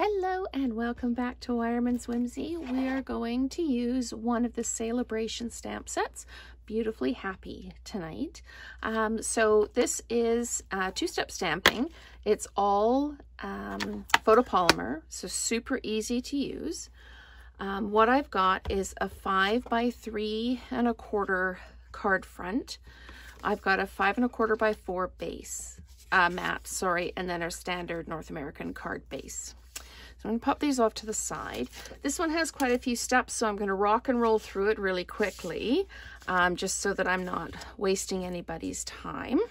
Hello and welcome back to Wireman's Whimsy. We are going to use one of the Sale-A-Bration stamp sets, Beautifully Happy, tonight. So this is two-step stamping. It's all photopolymer, so super easy to use. What I've got is a 5 by 3 1/4 card front. I've got a 5 1/4 by 4 base, matte, sorry, and then our standard North American card base. So I'm going to pop these off to the side. This one has quite a few steps, so I'm going to rock and roll through it really quickly, just so that I'm not wasting anybody's time.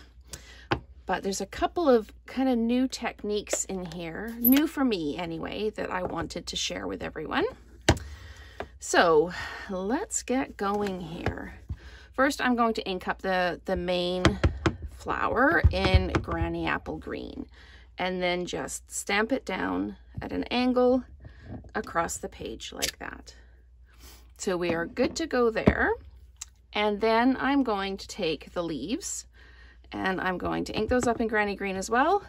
But there's a couple of kind of new techniques in here, new for me anyway, that I wanted to share with everyone. So let's get going here. First, I'm going to ink up the main flower in Granny Apple Green, and then just stamp it down at an angle across the page like that. So we are good to go there. And then I'm going to take the leaves and I'm going to ink those up in Granny Green as well,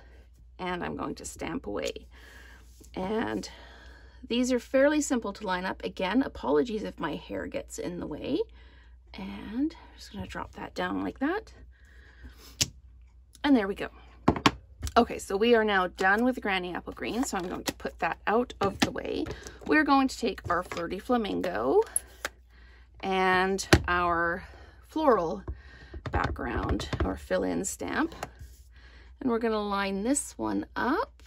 and I'm going to stamp away. And these are fairly simple to line up. Again, apologies if my hair gets in the way. And I'm just going to drop that down like that. And there we go. Okay, so we are now done with Granny Apple Green, so I'm going to put that out of the way. We're going to take our Flirty Flamingo and our floral background or fill-in stamp, and we're going to line this one up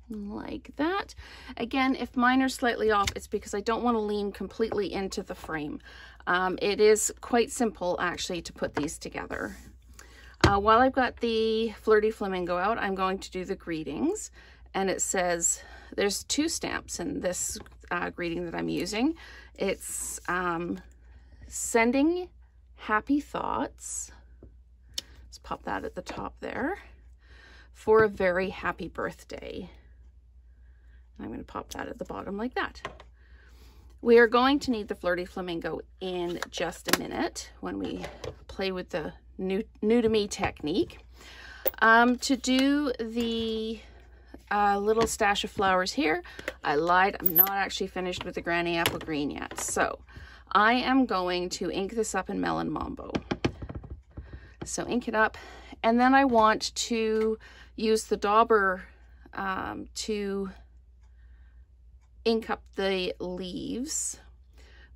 like that. Again, if mine are slightly off, it's because I don't want to lean completely into the frame. It is quite simple actually to put these together. While I've got the Flirty Flamingo out, I'm going to do the greetings, and it says there's 2 stamps in this greeting that I'm using. It's sending happy thoughts. Let's pop that at the top there. For a very happy birthday. I'm going to pop that at the bottom like that. We are going to need the Flirty Flamingo in just a minute when we play with the new to me technique. To do the little stash of flowers here, I lied, I'm not actually finished with the Granny Apple Green yet. So I am going to ink this up in Melon Mambo. So ink it up, and then I want to use the dauber to ink up the leaves.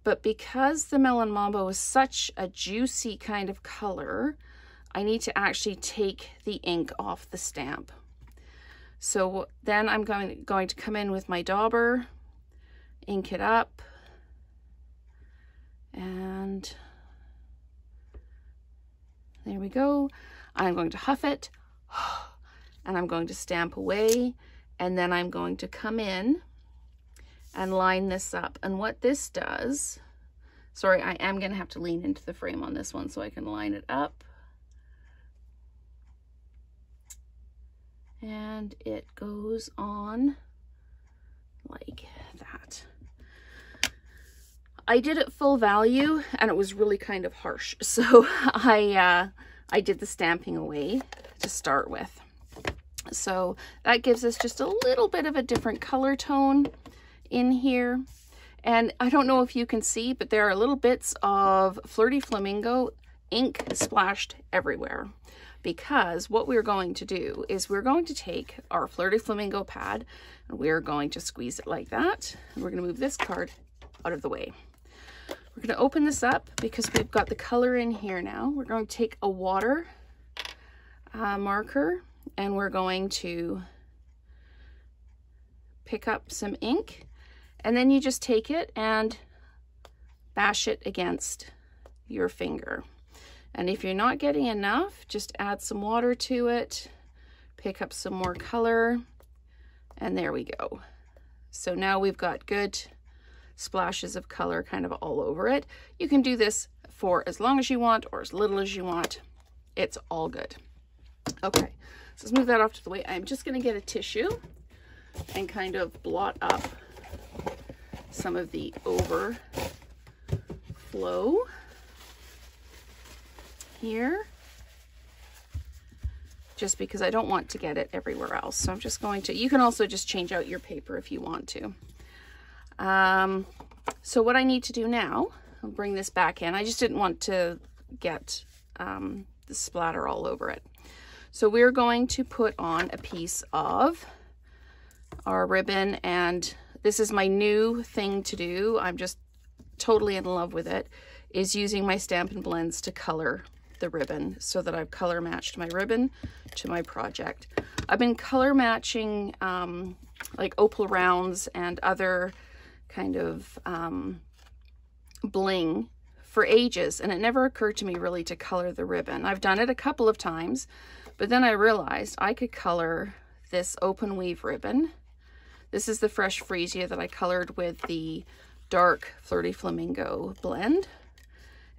But because the Melon Mambo is such a juicy kind of color, I need to actually take the ink off the stamp. So then I'm going to come in with my dauber, ink it up, and there we go. I'm going to huff it, and I'm going to stamp away, and then I'm going to come in and line this up. And what this does, sorry, I am going to have to lean into the frame on this one so I can line it up. And it goes on like that. I did it full value and it was really kind of harsh. So I did the stamping away to start with. So that gives us just a little bit of a different color tone in here. And I don't know if you can see, but there are little bits of Flirty Flamingo ink splashed everywhere, because what we're going to do is we're going to take our Flirty Flamingo pad and we're going to squeeze it like that. And we're going to move this card out of the way. We're going to open this up because we've got the color in here now. We're going to take a water marker, and we're going to pick up some ink, and then you just take it and bash it against your finger. And if you're not getting enough, just add some water to it, pick up some more color, and there we go. So now we've got good splashes of color kind of all over it. You can do this for as long as you want or as little as you want. It's all good. Okay, so let's move that off to the way. I'm just going to get a tissue and kind of blot up some of the overflow here. just because I don't want to get it everywhere else. So I'm just going to, you can also just change out your paper if you want to. So what I need to do now, I'll bring this back in. I just didn't want to get the splatter all over it. So we're going to put on a piece of our ribbon, and this is my new thing to do. I'm just totally in love with it, is using my Stampin' Blends to color the ribbon so that I've color matched my ribbon to my project. I've been color matching like opal rounds and other kind of bling for ages, and it never occurred to me really to color the ribbon. I've done it a couple of times, but then I realized I could color this open weave ribbon. This is the Fresh Freesia that I colored with the dark Flirty Flamingo blend.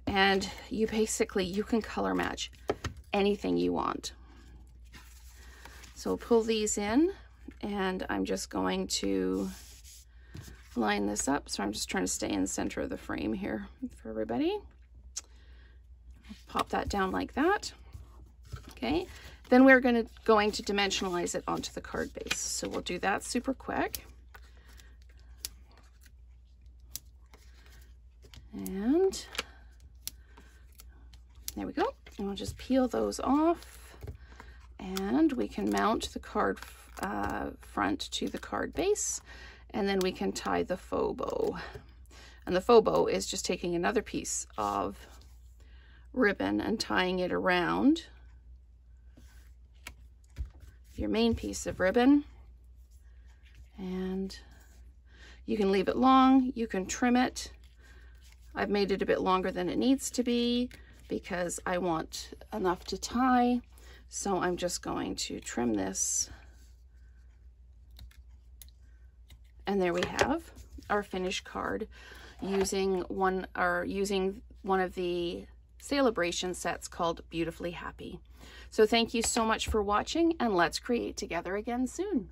And you can color match anything you want. So pull these in, and I'm just going to line this up. So I'm just trying to stay in the center of the frame here for everybody. Pop that down like that. Okay, then we're going to dimensionalize it onto the card base. So we'll do that super quick. And there we go. And we'll just peel those off, and we can mount the card front to the card base, and then we can tie the faux bow. And the faux bow is just taking another piece of ribbon and tying it around your main piece of ribbon. And you can leave it long, you can trim it. I've made it a bit longer than it needs to be because I want enough to tie. So I'm just going to trim this. And there we have our finished card using one of the Sale-A-Bration sets called Beautifully Happy. So thank you so much for watching, and let's create together again soon.